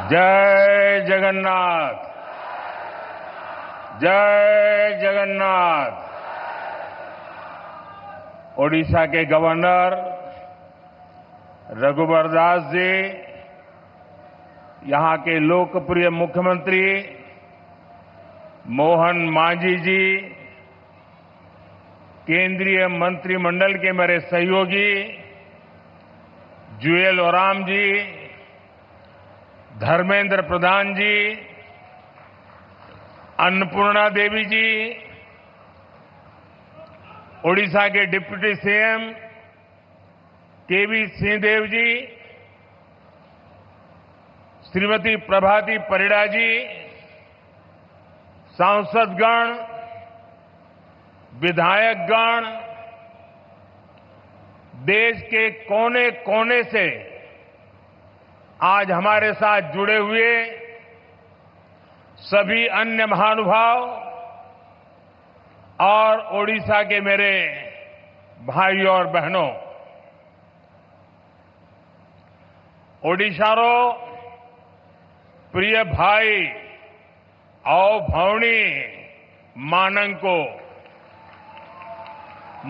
जय जगन्नाथ। जय जगन्नाथ। ओडिशा के गवर्नर रघुवर दास जी, यहां के लोकप्रिय मुख्यमंत्री मोहन मांझी जी, केंद्रीय मंत्रिमंडल के मेरे सहयोगी जुएल ओराम जी, धर्मेंद्र प्रधान जी, अन्नपूर्णा देवी जी, ओडिशा के डिप्टी सीएम केवी सिंहदेव जी, श्रीमती प्रभाती परिड़ा जी, सांसदगण, विधायकगण, देश के कोने कोने से आज हमारे साथ जुड़े हुए सभी अन्य महानुभाव और ओडिशा के मेरे भाइयों और बहनों, ओडिशारो प्रिय भाई और भौणी मानंको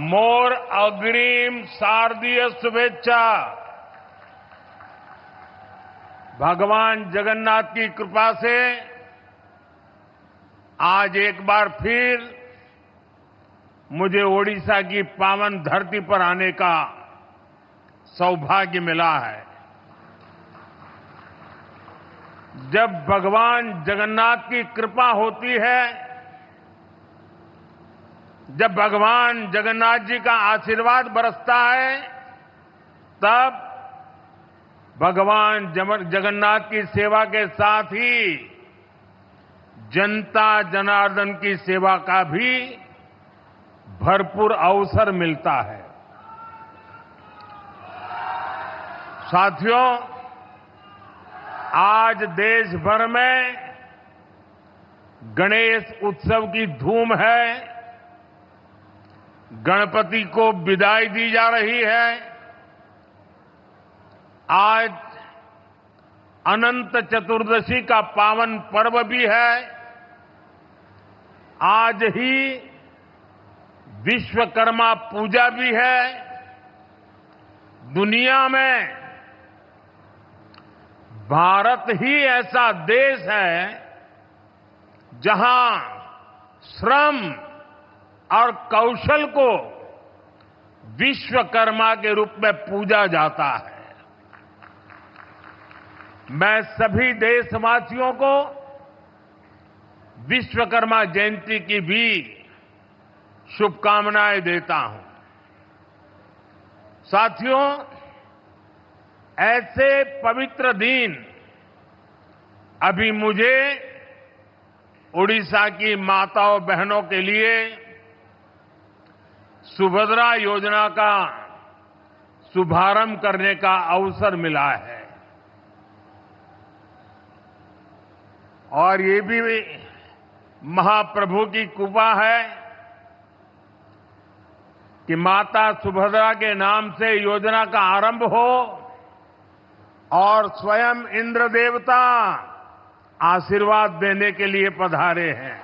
मोर अग्रिम शारदीय शुभेच्छा। भगवान जगन्नाथ की कृपा से आज एक बार फिर मुझे ओडिशा की पावन धरती पर आने का सौभाग्य मिला है। जब भगवान जगन्नाथ की कृपा होती है, जब भगवान जगन्नाथ जी का आशीर्वाद बरसता है, तब भगवान जगन्नाथ की सेवा के साथ ही जनता जनार्दन की सेवा का भी भरपूर अवसर मिलता है। साथियों, आज देश भर में गणेश उत्सव की धूम है। गणपति को विदाई दी जा रही है। आज अनंत चतुर्दशी का पावन पर्व भी है। आज ही विश्वकर्मा पूजा भी है। दुनिया में भारत ही ऐसा देश है जहां श्रम और कौशल को विश्वकर्मा के रूप में पूजा जाता है। मैं सभी देशवासियों को विश्वकर्मा जयंती की भी शुभकामनाएं देता हूं। साथियों, ऐसे पवित्र दिन अभी मुझे ओडिशा की माताओं बहनों के लिए सुभद्रा योजना का शुभारंभ करने का अवसर मिला है। और ये भी महाप्रभु की कृपा है कि माता सुभद्रा के नाम से योजना का आरंभ हो और स्वयं इंद्र देवता आशीर्वाद देने के लिए पधारे हैं।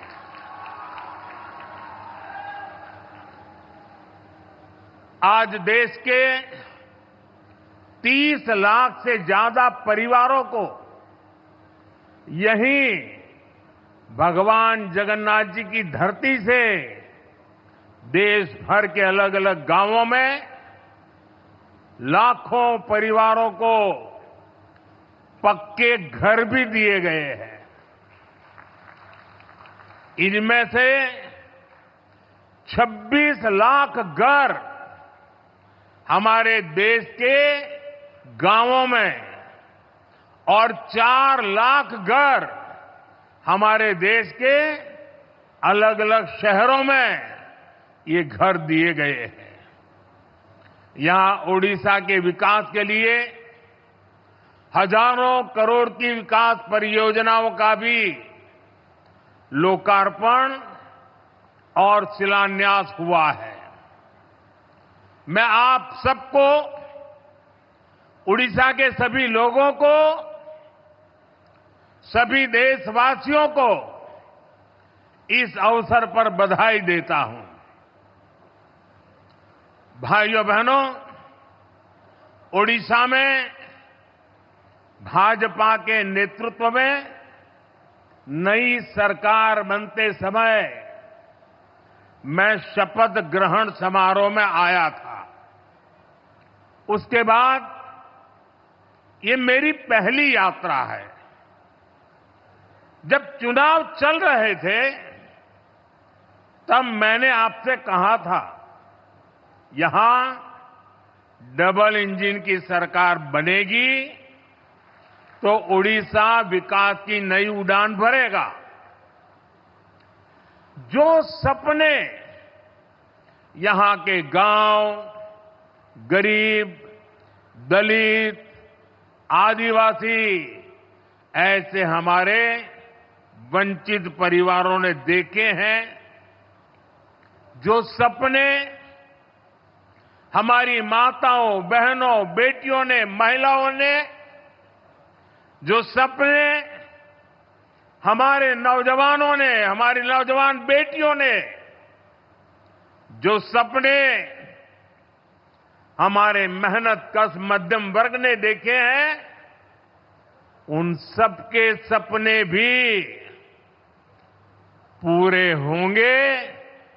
आज देश के 30 लाख से ज्यादा परिवारों को यहीं भगवान जगन्नाथ जी की धरती से देश भर के अलग अलग गांवों में लाखों परिवारों को पक्के घर भी दिए गए हैं। इनमें से 26 लाख घर हमारे देश के गांवों में और 4 लाख घर हमारे देश के अलग अलग शहरों में ये घर दिए गए हैं। यहां ओडिशा के विकास के लिए हजारों करोड़ की विकास परियोजनाओं का भी लोकार्पण और शिलान्यास हुआ है। मैं आप सबको, उड़ीसा के सभी लोगों को सभी देशवासियों को इस अवसर पर बधाई देता हूं। भाइयों बहनों, ओडिशा में भाजपा के नेतृत्व में नई सरकार बनते समय मैं शपथ ग्रहण समारोह में आया था। उसके बाद ये मेरी पहली यात्रा है। जब चुनाव चल रहे थे तब मैंने आपसे कहा था, यहां डबल इंजन की सरकार बनेगी तो ओडिशा विकास की नई उड़ान भरेगा। जो सपने यहां के गांव, गरीब, दलित, आदिवासी, ऐसे हमारे वंचित परिवारों ने देखे हैं, जो सपने हमारी माताओं, बहनों, बेटियों ने, महिलाओं ने, जो सपने हमारे नौजवानों ने, हमारी नौजवान बेटियों ने, जो सपने हमारे मेहनत कश मध्यम वर्ग ने देखे हैं, उन सबके सपने भी पूरे होंगे,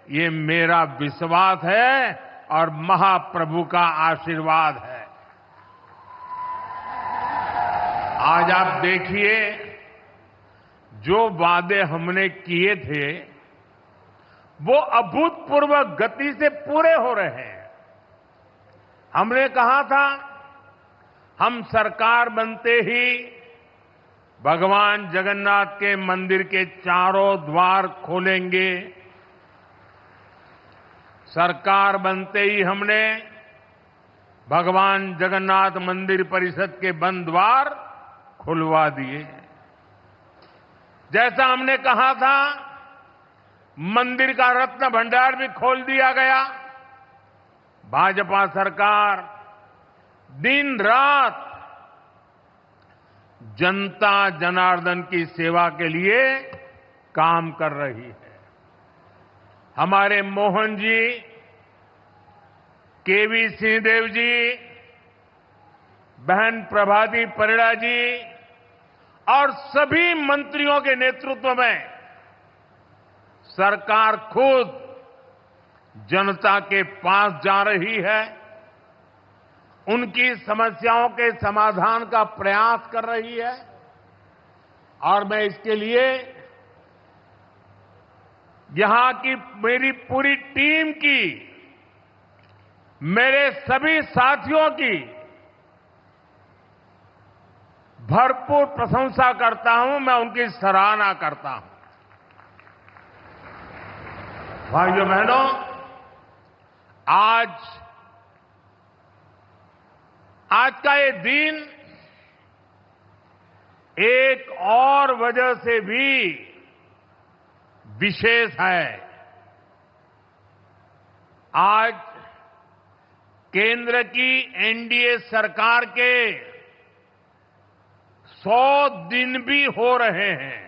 ये मेरा विश्वास है और महाप्रभु का आशीर्वाद है। आज आप देखिए, जो वादे हमने किए थे वो अभूतपूर्व गति से पूरे हो रहे हैं। हमने कहा था हम सरकार बनते ही भगवान जगन्नाथ के मंदिर के चारों द्वार खोलेंगे। सरकार बनते ही हमने भगवान जगन्नाथ मंदिर परिषद के बंद द्वार खुलवा दिए। जैसा हमने कहा था, मंदिर का रत्न भंडार भी खोल दिया गया। भाजपा सरकार दिन रात जनता जनार्दन की सेवा के लिए काम कर रही है। हमारे मोहन जी, केवी सिंहदेव जी, बहन प्रभाती परिड़ा जी और सभी मंत्रियों के नेतृत्व में सरकार खुद जनता के पास जा रही है, उनकी समस्याओं के समाधान का प्रयास कर रही है। और मैं इसके लिए यहां की मेरी पूरी टीम की, मेरे सभी साथियों की भरपूर प्रशंसा करता हूं, मैं उनकी सराहना करता हूं। भाइयों बहनों, आज का ये दिन एक और वजह से भी विशेष है। आज केंद्र की एनडीए सरकार के 100 दिन भी हो रहे हैं।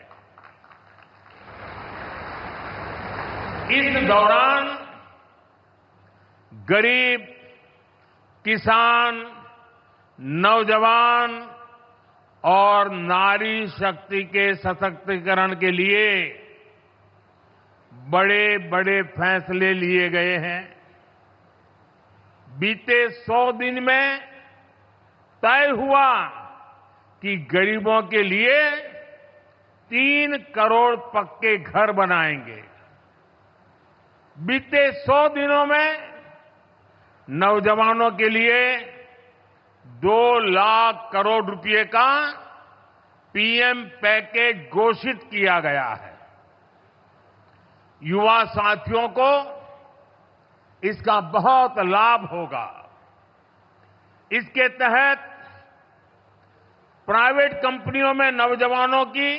इस दौरान गरीब, किसान, नौजवान और नारी शक्ति के सशक्तिकरण के लिए बड़े बड़े फैसले लिए गए हैं। बीते 100 दिन में तय हुआ कि गरीबों के लिए 3 करोड़ पक्के घर बनाएंगे। बीते 100 दिनों में नौजवानों के लिए 2 लाख करोड़ रुपए का पीएम पैकेज घोषित किया गया है। युवा साथियों को इसका बहुत लाभ होगा। इसके तहत प्राइवेट कंपनियों में नौजवानों की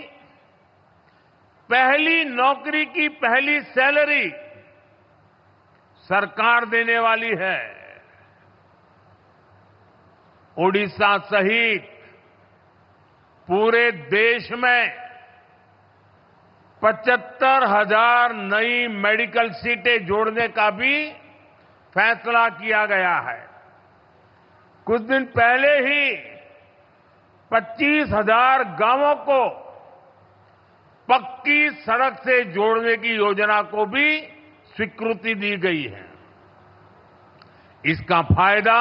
पहली नौकरी की पहली सैलरी सरकार देने वाली है। ओडिशा सहित पूरे देश में 75,000 नई मेडिकल सीटें जोड़ने का भी फैसला किया गया है। कुछ दिन पहले ही 25,000 गांवों को पक्की सड़क से जोड़ने की योजना को भी स्वीकृति दी गई है। इसका फायदा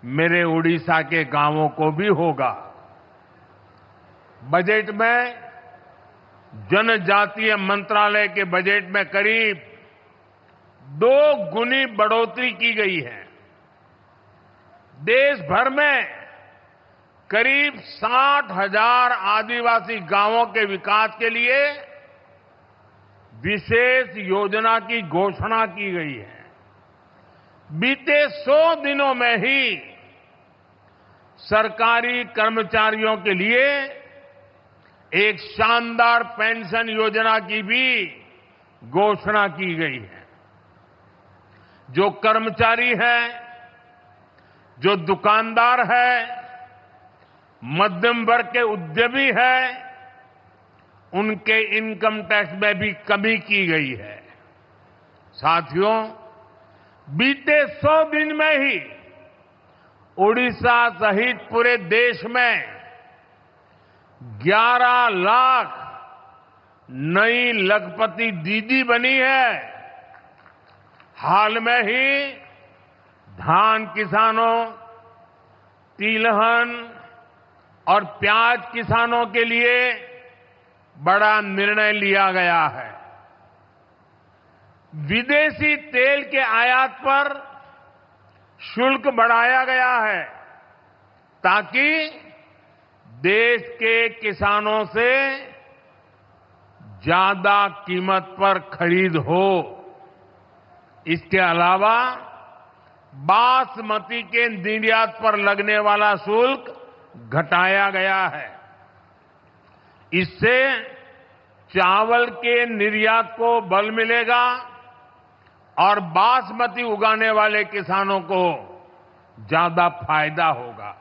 मेरे उड़ीसा के गांवों को भी होगा। बजट में जनजातीय मंत्रालय के बजट में करीब 2 गुनी बढ़ोतरी की गई है। देश भर में करीब 60,000 आदिवासी गांवों के विकास के लिए विशेष योजना की घोषणा की गई है। बीते 100 दिनों में ही सरकारी कर्मचारियों के लिए एक शानदार पेंशन योजना की भी घोषणा की गई है। जो कर्मचारी है, जो दुकानदार है, मध्यम वर्ग के उद्यमी है, उनके इनकम टैक्स में भी कमी की गई है। साथियों, बीते 100 दिन में ही उड़ीसा सहित पूरे देश में 11 लाख नई लखपति दीदी बनी है। हाल में ही धान किसानों, तिलहन और प्याज किसानों के लिए बड़ा निर्णय लिया गया है। विदेशी तेल के आयात पर शुल्क बढ़ाया गया है ताकि देश के किसानों से ज्यादा कीमत पर खरीद हो। इसके अलावा बासमती के निर्यात पर लगने वाला शुल्क घटाया गया है। इससे चावल के निर्यात को बल मिलेगा और बासमती उगाने वाले किसानों को ज्यादा फायदा होगा।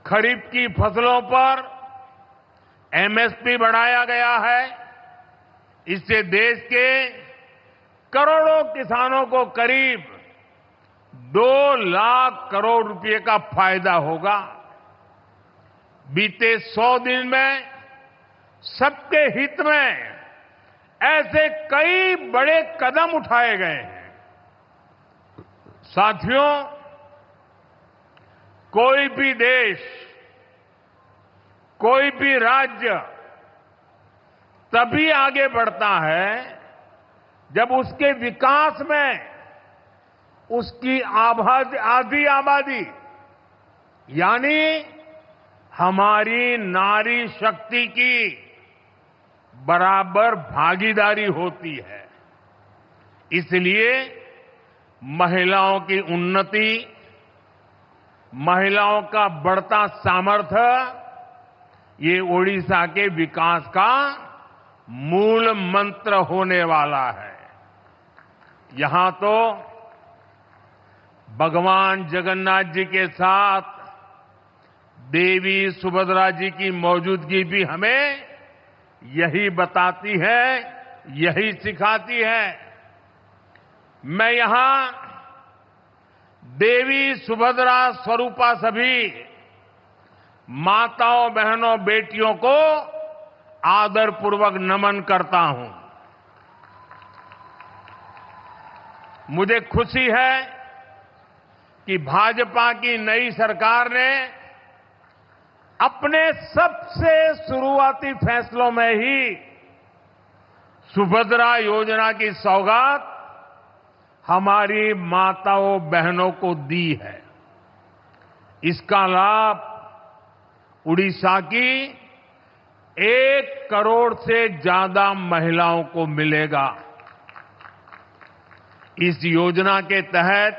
खरीफ की फसलों पर एमएसपी बढ़ाया गया है। इससे देश के करोड़ों किसानों को करीब 2 लाख करोड़ रुपए का फायदा होगा। बीते 100 दिन में सबके हित में ऐसे कई बड़े कदम उठाए गए हैं। साथियों, कोई भी देश, कोई भी राज्य तभी आगे बढ़ता है जब उसके विकास में उसकी आधी आबादी यानी हमारी नारी शक्ति की बराबर भागीदारी होती है। इसलिए महिलाओं की उन्नति, महिलाओं का बढ़ता सामर्थ्य ये ओडिशा के विकास का मूल मंत्र होने वाला है। यहां तो भगवान जगन्नाथ जी के साथ देवी सुभद्रा जी की मौजूदगी भी हमें यही बताती है, यही सिखाती है। मैं यहां देवी सुभद्रा स्वरूपा सभी माताओं, बहनों, बेटियों को आदरपूर्वक नमन करता हूं। मुझे खुशी है कि भाजपा की नई सरकार ने अपने सबसे शुरुआती फैसलों में ही सुभद्रा योजना की सौगात हमारी माताओं, बहनों को दी है। इसका लाभ उड़ीसा की 1 करोड़ से ज्यादा महिलाओं को मिलेगा। इस योजना के तहत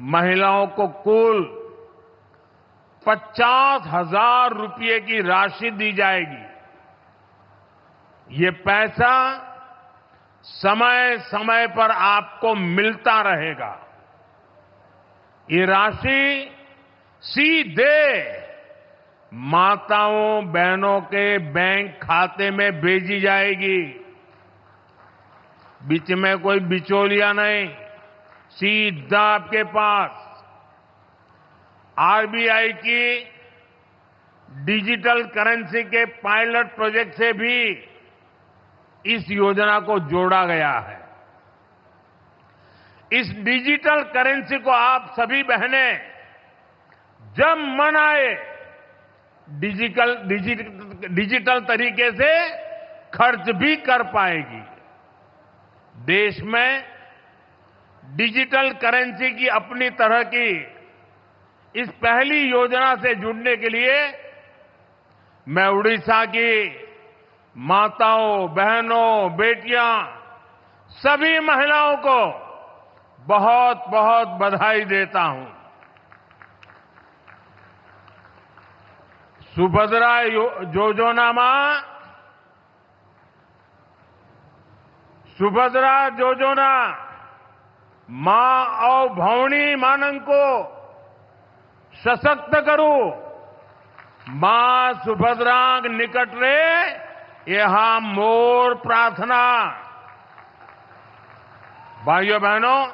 महिलाओं को कुल 50,000 रुपये की राशि दी जाएगी। ये पैसा समय समय पर आपको मिलता रहेगा। ये राशि सीधे माताओं बहनों के बैंक खाते में भेजी जाएगी। बीच में कोई बिचौलिया नहीं, सीधा आपके पास। आरबीआई की डिजिटल करेंसी के पायलट प्रोजेक्ट से भी इस योजना को जोड़ा गया है। इस डिजिटल करेंसी को आप सभी बहनें जब मन आए डिजिटल तरीके से खर्च भी कर पाएगी। देश में डिजिटल करेंसी की अपनी तरह की इस पहली योजना से जुड़ने के लिए मैं उड़ीसा की माताओं, बहनों, बेटियां, सभी महिलाओं को बहुत बहुत बधाई देता हूं। सुभद्रा योजना मां और भौणी मानन को सशक्त करू। मां सुभद्रांग निकट रे यहां मोर प्रार्थना। भाइयों बहनों,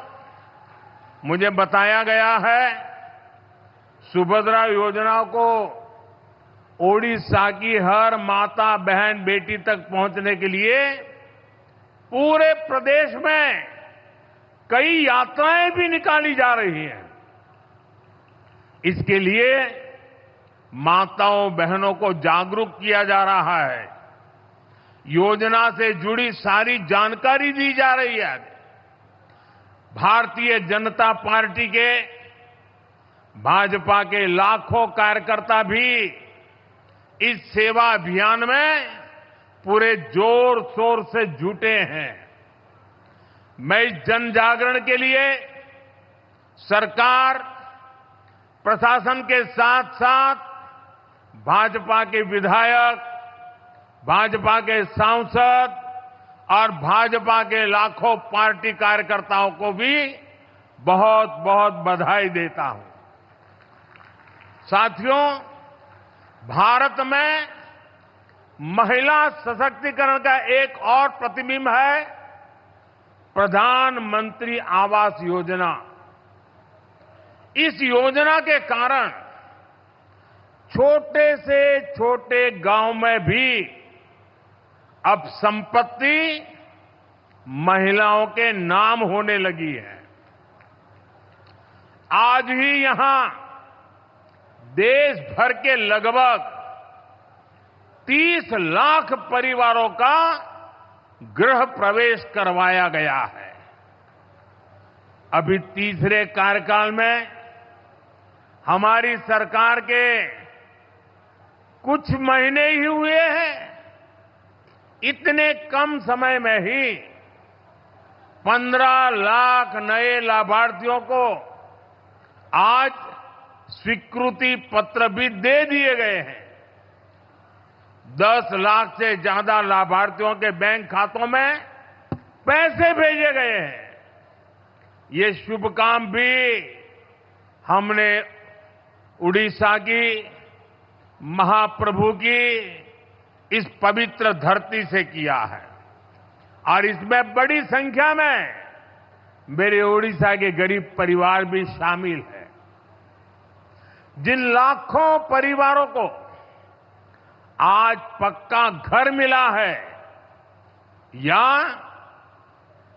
मुझे बताया गया है सुभद्रा योजना को ओडिशा की हर माता, बहन, बेटी तक पहुंचने के लिए पूरे प्रदेश में कई यात्राएं भी निकाली जा रही हैं। इसके लिए माताओं, बहनों को जागरूक किया जा रहा है। योजना से जुड़ी सारी जानकारी दी जा रही है। भारतीय जनता पार्टी के, भाजपा के लाखों कार्यकर्ता भी इस सेवा अभियान में पूरे जोर शोर से जुटे हैं। मैं इस जन जागरण के लिए सरकार, प्रशासन के साथ साथ भाजपा के विधायक, भाजपा के सांसद और भाजपा के लाखों पार्टी कार्यकर्ताओं को भी बहुत बहुत बधाई देता हूं। साथियों, भारत में महिला सशक्तिकरण का एक और प्रतिबिंब है प्रधानमंत्री आवास योजना। इस योजना के कारण छोटे से छोटे गांव में भी अब संपत्ति महिलाओं के नाम होने लगी है। आज ही यहां देश भर के लगभग 30 लाख परिवारों का गृह प्रवेश करवाया गया है। अभी तीसरे कार्यकाल में हमारी सरकार के कुछ महीने ही हुए हैं। इतने कम समय में ही 15 लाख नए लाभार्थियों को आज स्वीकृति पत्र भी दे दिए गए हैं। 10 लाख से ज्यादा लाभार्थियों के बैंक खातों में पैसे भेजे गए हैं। ये शुभ काम भी हमने उड़ीसा की महाप्रभु की इस पवित्र धरती से किया है और इसमें बड़ी संख्या में मेरे उड़ीसा के गरीब परिवार भी शामिल हैं। जिन लाखों परिवारों को आज पक्का घर मिला है या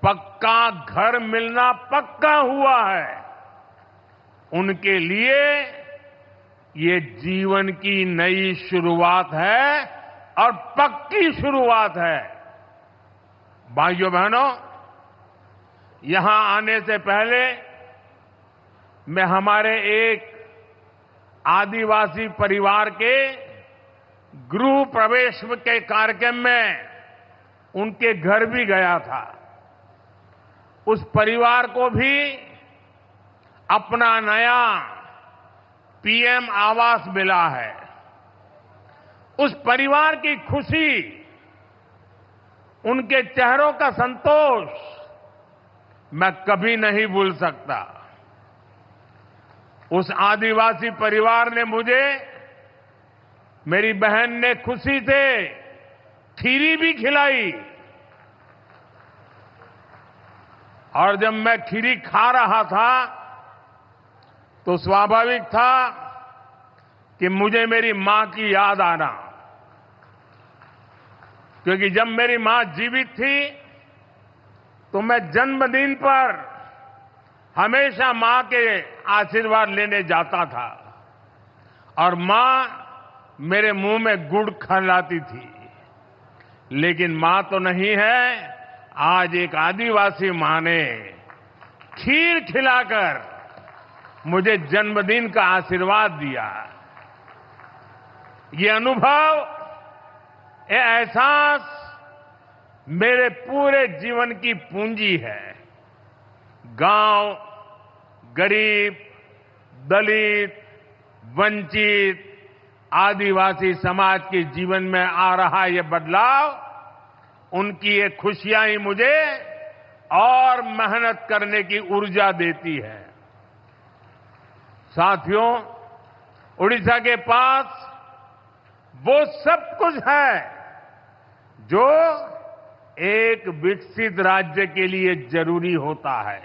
पक्का घर मिलना पक्का हुआ है, उनके लिए ये जीवन की नई शुरुआत है और पक्की शुरुआत है। भाइयों बहनों, यहां आने से पहले मैं हमारे एक आदिवासी परिवार के गृह प्रवेश के कार्यक्रम में उनके घर भी गया था। उस परिवार को भी अपना नया पीएम आवास मिला है। उस परिवार की खुशी, उनके चेहरों का संतोष मैं कभी नहीं भूल सकता। उस आदिवासी परिवार ने मुझे मेरी बहन ने खुशी से खीरी भी खिलाई और जब मैं खीरी खा रहा था तो स्वाभाविक था कि मुझे मेरी मां की याद आना, क्योंकि जब मेरी मां जीवित थी तो मैं जन्मदिन पर हमेशा मां के आशीर्वाद लेने जाता था और मां मेरे मुंह में गुड़ खिलाती थी। लेकिन मां तो नहीं है, आज एक आदिवासी मां ने खीर खिलाकर मुझे जन्मदिन का आशीर्वाद दिया। ये अनुभव, ये एहसास मेरे पूरे जीवन की पूंजी है। गांव, गरीब, दलित, वंचित, आदिवासी समाज के जीवन में आ रहा ये बदलाव, उनकी ये खुशियां ही मुझे और मेहनत करने की ऊर्जा देती है। साथियों, उड़ीसा के पास वो सब कुछ है जो एक विकसित राज्य के लिए जरूरी होता है।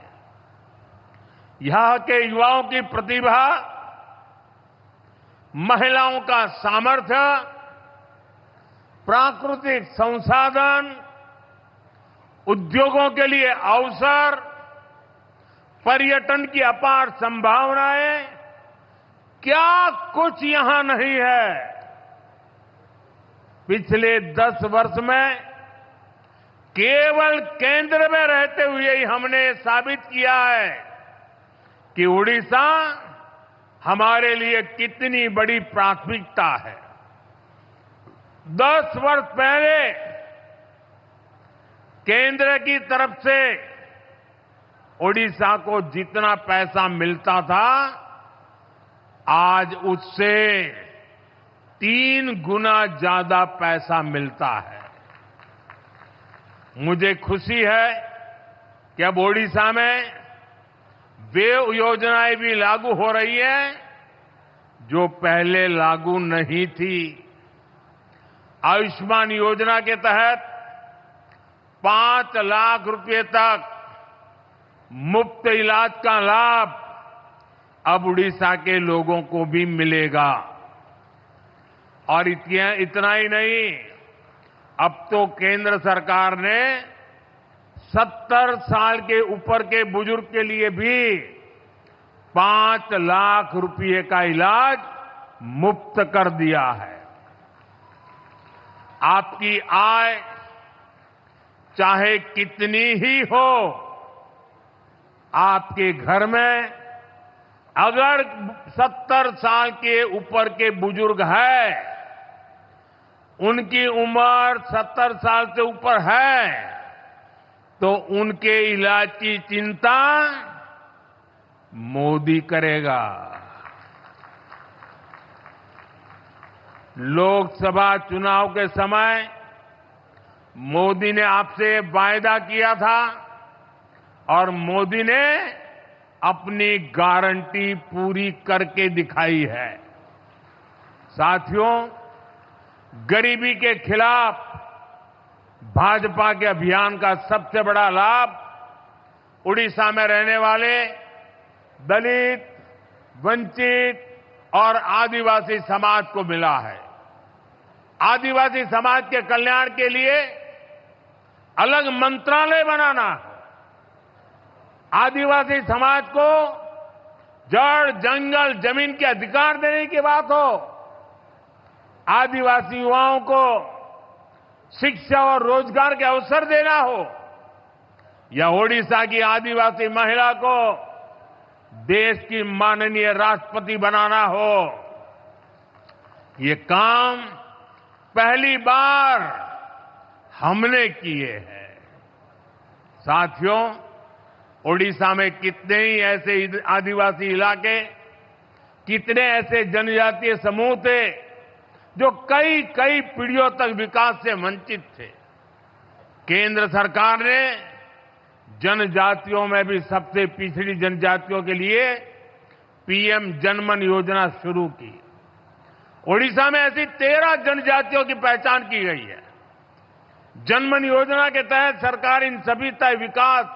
यहां के युवाओं की प्रतिभा, महिलाओं का सामर्थ्य, प्राकृतिक संसाधन, उद्योगों के लिए अवसर, पर्यटन की अपार संभावनाएं, क्या कुछ यहां नहीं है। पिछले 10 वर्ष में केवल केंद्र में रहते हुए ही हमने साबित किया है कि उड़ीसा हमारे लिए कितनी बड़ी प्राथमिकता है। 10 वर्ष पहले केंद्र की तरफ से उड़ीसा को जितना पैसा मिलता था, आज उससे 3 गुना ज्यादा पैसा मिलता है। मुझे खुशी है कि अब ओडिशा में वे योजनाएं भी लागू हो रही हैं जो पहले लागू नहीं थी। आयुष्मान योजना के तहत 5 लाख रुपए तक मुफ्त इलाज का लाभ अब उड़ीसा के लोगों को भी मिलेगा। और इतना ही नहीं, अब तो केंद्र सरकार ने 70 साल के ऊपर के बुजुर्ग के लिए भी 5 लाख रुपए का इलाज मुफ्त कर दिया है। आपकी आय चाहे कितनी ही हो, आपके घर में अगर 70 साल के ऊपर के बुजुर्ग है, उनकी उम्र 70 साल से ऊपर है, तो उनके इलाज की चिंता मोदी करेगा। लोकसभा चुनाव के समय मोदी ने आपसे वायदा किया था और मोदी ने अपनी गारंटी पूरी करके दिखाई है। साथियों, गरीबी के खिलाफ भाजपा के अभियान का सबसे बड़ा लाभ उड़ीसा में रहने वाले दलित, वंचित और आदिवासी समाज को मिला है। आदिवासी समाज के कल्याण के लिए अलग मंत्रालय बनाना है। आदिवासी समाज को जड़, जंगल, जमीन के अधिकार देने की बात हो, आदिवासी युवाओं को शिक्षा और रोजगार के अवसर देना हो, या ओडिशा की आदिवासी महिला को देश की माननीय राष्ट्रपति बनाना हो, ये काम पहली बार हमने किए हैं। साथियों, ओडिशा में कितने ही ऐसे आदिवासी इलाके, कितने ऐसे जनजातीय समूह थे जो कई कई पीढ़ियों तक विकास से वंचित थे। केंद्र सरकार ने जनजातियों में भी सबसे पिछड़ी जनजातियों के लिए पीएम जनमन योजना शुरू की ओडिशा में ऐसी 13 जनजातियों की पहचान की गई है। जनमन योजना के तहत सरकार इन सभी तय विकास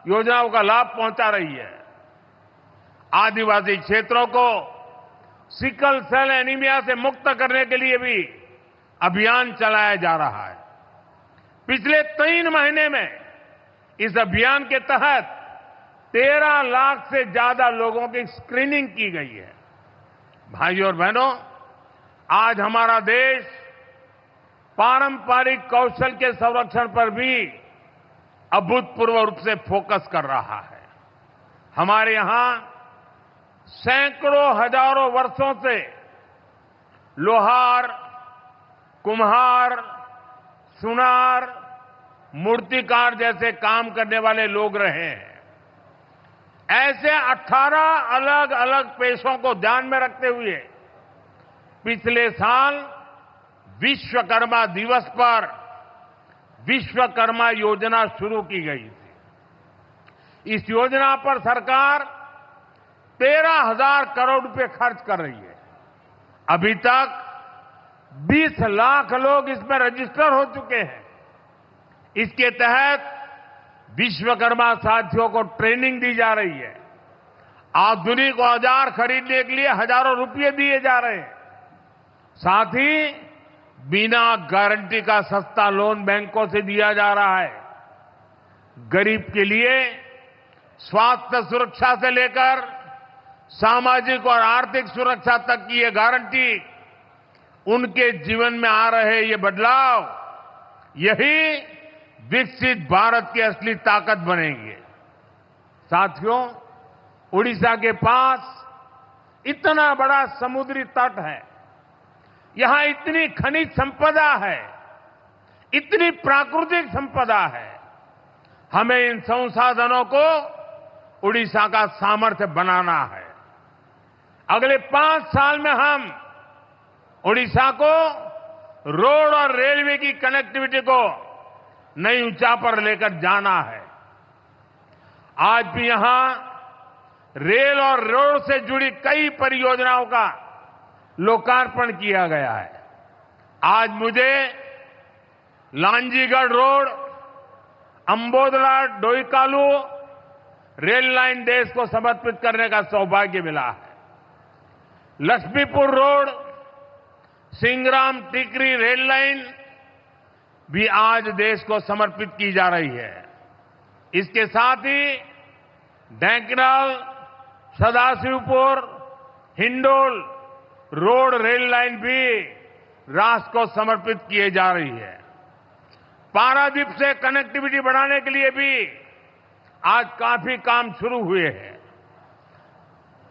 योजनाओं का लाभ पहुंचा रही है। आदिवासी क्षेत्रों को सिकल सेल एनीमिया से मुक्त करने के लिए भी अभियान चलाया जा रहा है। पिछले 3 महीने में इस अभियान के तहत 13 लाख से ज्यादा लोगों की स्क्रीनिंग की गई है। भाइयों और बहनों, आज हमारा देश पारंपरिक कौशल के संरक्षण पर भी अभूतपूर्व रूप से फोकस कर रहा है। हमारे यहां सैकड़ों हजारों वर्षों से लोहार, कुम्हार, सुनार, मूर्तिकार जैसे काम करने वाले लोग रहे हैं। ऐसे 18 अलग अलग पेशों को ध्यान में रखते हुए पिछले साल विश्वकर्मा दिवस पर विश्वकर्मा योजना शुरू की गई थी। इस योजना पर सरकार 13,000 करोड़ रुपए खर्च कर रही है। अभी तक 20 लाख लोग इसमें रजिस्टर हो चुके हैं। इसके तहत विश्वकर्मा साथियों को ट्रेनिंग दी जा रही है। आधुनिक औजार खरीदने के लिए हजारों रुपए दिए जा रहे हैं। साथ ही बिना गारंटी का सस्ता लोन बैंकों से दिया जा रहा है। गरीब के लिए स्वास्थ्य सुरक्षा से लेकर सामाजिक और आर्थिक सुरक्षा तक की ये गारंटी, उनके जीवन में आ रहे ये बदलाव, यही विकसित भारत की असली ताकत बनेंगे। साथियों, उड़ीसा के पास इतना बड़ा समुद्री तट है, यहां इतनी खनिज संपदा है, इतनी प्राकृतिक संपदा है। हमें इन संसाधनों को उड़ीसा का सामर्थ्य बनाना है। अगले 5 साल में हम उड़ीसा को रोड और रेलवे की कनेक्टिविटी को नई ऊंचाई पर लेकर जाना है। आज भी यहां रेल और रोड से जुड़ी कई परियोजनाओं का लोकार्पण किया गया है। आज मुझे लांजीगढ़ रोड, अंबोदला डोईकालू रेल लाइन देश को समर्पित करने का सौभाग्य मिला है। लक्ष्मीपुर रोड, सिंगराम टिकरी रेल लाइन भी आज देश को समर्पित की जा रही है। इसके साथ ही Dhenkanal, Sadashivpur, Hindol road rail line भी राष्ट्र को समर्पित किए जा रही है। पारादीप से कनेक्टिविटी बढ़ाने के लिए भी आज काफी काम शुरू हुए हैं।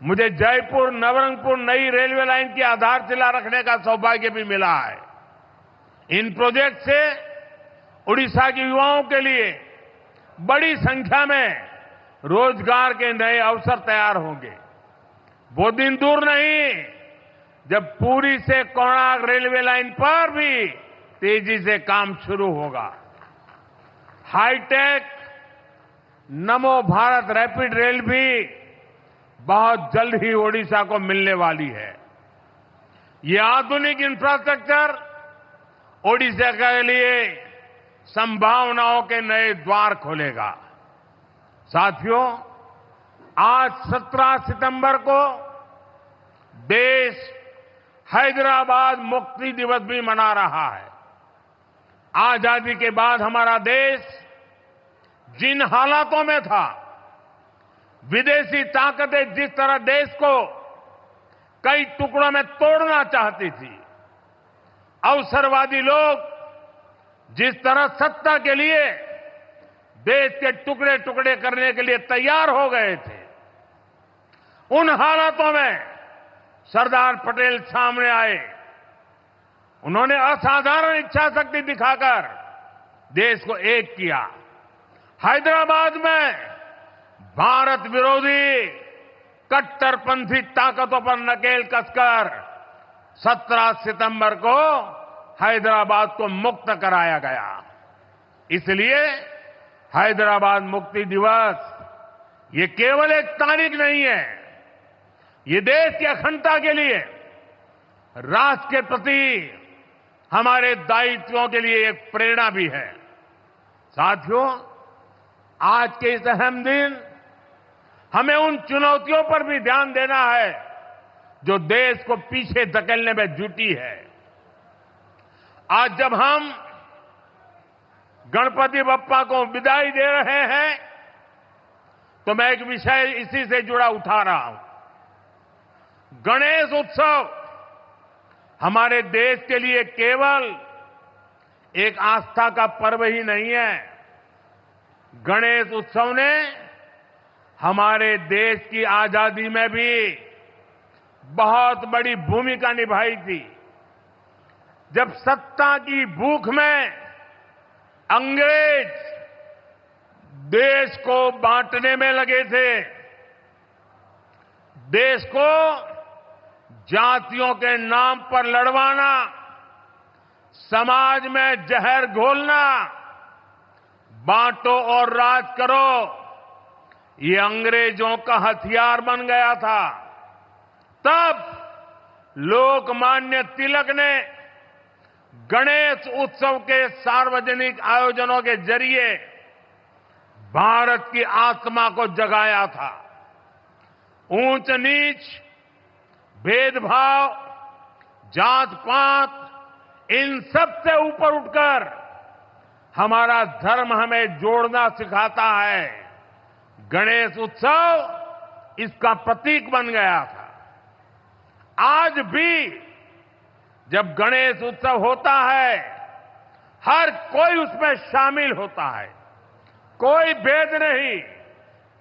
मुझे जयपुर नवरंगपुर नई रेलवे लाइन की आधारशिला रखने का सौभाग्य भी मिला है। इन प्रोजेक्ट से उड़ीसा के युवाओं के लिए बड़ी संख्या में रोजगार के नए अवसर तैयार होंगे। वो दिन दूर नहीं जब पुरी से कोणार्क रेलवे लाइन पर भी तेजी से काम शुरू होगा। हाईटेक नमो भारत रैपिड रेल भी बहुत जल्द ही ओडिशा को मिलने वाली है। ये आधुनिक इंफ्रास्ट्रक्चर ओडिशा के लिए संभावनाओं के नए द्वार खोलेगा। साथियों, आज 17 सितंबर को देश हैदराबाद मुक्ति दिवस भी मना रहा है। आजादी के बाद हमारा देश जिन हालातों में था, विदेशी ताकतें जिस तरह देश को कई टुकड़ों में तोड़ना चाहती थी, अवसरवादी लोग जिस तरह सत्ता के लिए देश के टुकड़े टुकड़े करने के लिए तैयार हो गए थे, उन हालातों में सरदार पटेल सामने आए। उन्होंने असाधारण इच्छा शक्ति दिखाकर देश को एक किया। हैदराबाद में भारत विरोधी कट्टरपंथी ताकतों पर नकेल कसकर 17 सितंबर को हैदराबाद को मुक्त कराया गया। इसलिए हैदराबाद मुक्ति दिवस ये केवल एक तारीख नहीं है, ये देश की अखंडता के लिए, राष्ट्र के प्रति हमारे दायित्वों के लिए एक प्रेरणा भी है। साथियों, आज के इस अहम दिन हमें उन चुनौतियों पर भी ध्यान देना है जो देश को पीछे धकेलने में जुटी है। आज जब हम गणपति बप्पा को विदाई दे रहे हैं तो मैं एक विषय इसी से जुड़ा उठा रहा हूं। गणेश उत्सव हमारे देश के लिए केवल एक आस्था का पर्व ही नहीं है। गणेश उत्सव ने हमारे देश की आजादी में भी बहुत बड़ी भूमिका निभाई थी। जब सत्ता की भूख में अंग्रेज देश को बांटने में लगे थे, देश को जातियों के नाम पर लड़वाना, समाज में जहर घोलना, बांटो और राज करो, ये अंग्रेजों का हथियार बन गया था। तब लोकमान्य तिलक ने गणेश उत्सव के सार्वजनिक आयोजनों के जरिए भारत की आत्मा को जगाया था। ऊंच नीच, भेदभाव, जात पात, इन सब से ऊपर उठकर हमारा धर्म हमें जोड़ना सिखाता है। गणेश उत्सव इसका प्रतीक बन गया था। आज भी जब गणेश उत्सव होता है, हर कोई उसमें शामिल होता है। कोई भेद नहीं,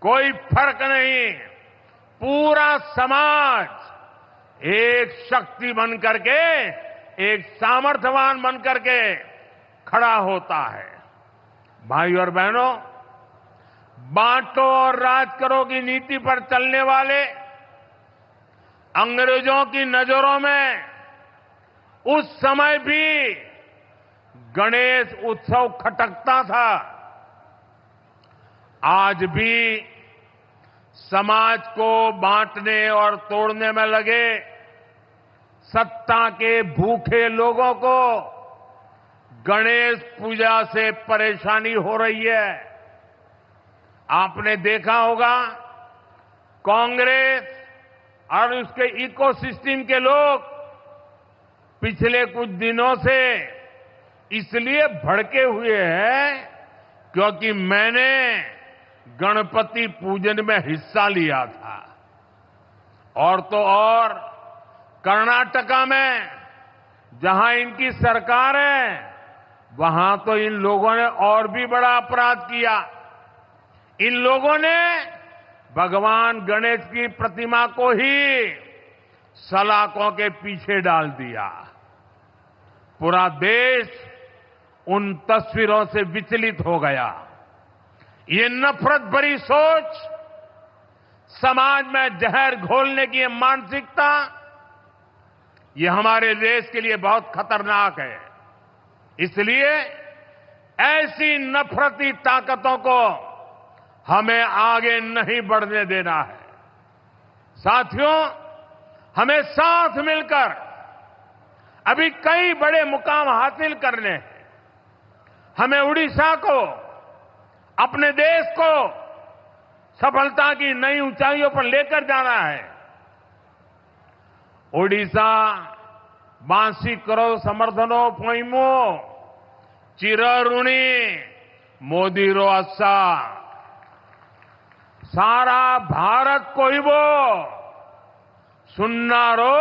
कोई फर्क नहीं, पूरा समाज एक शक्ति बन करके, एक सामर्थ्यवान बन करके खड़ा होता है। भाई और बहनों, बांटो और राज करो की नीति पर चलने वाले अंग्रेजों की नजरों में उस समय भी गणेश उत्सव खटकता था। आज भी समाज को बांटने और तोड़ने में लगे सत्ता के भूखे लोगों को गणेश पूजा से परेशानी हो रही है। आपने देखा होगा, कांग्रेस और उसके इकोसिस्टम के लोग पिछले कुछ दिनों से इसलिए भड़के हुए हैं क्योंकि मैंने गणपति पूजन में हिस्सा लिया था। और तो और कर्नाटका में जहां इनकी सरकार है, वहां तो इन लोगों ने और भी बड़ा अपराध किया। इन लोगों ने भगवान गणेश की प्रतिमा को ही सलाखों के पीछे डाल दिया। पूरा देश उन तस्वीरों से विचलित हो गया। ये नफरत भरी सोच, समाज में जहर घोलने की ये मानसिकता, ये हमारे देश के लिए बहुत खतरनाक है। इसलिए ऐसी नफरती ताकतों को हमें आगे नहीं बढ़ने देना है। साथियों, हमें साथ मिलकर अभी कई बड़े मुकाम हासिल करने हैं। हमें उड़ीसा को, अपने देश को सफलता की नई ऊंचाइयों पर लेकर जाना है। ओडिशा बांसी करो समर्थनो पोइमो चिरऋणी मोदी रो आशा सारा भारत को ही वो सुनना रो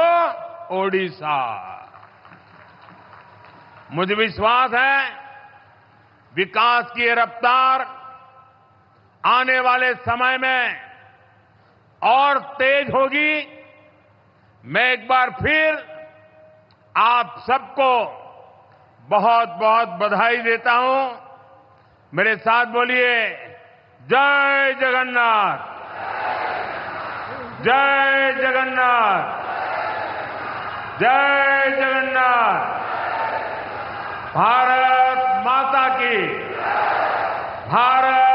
ओडिशा। मुझे विश्वास है विकास की रफ्तार आने वाले समय में और तेज होगी। मैं एक बार फिर आप सबको बहुत बहुत बधाई देता हूं। मेरे साथ बोलिए, जय जगन्नाथ, जय जगन्नाथ, जय जगन्नाथ। भारत माता की, भारत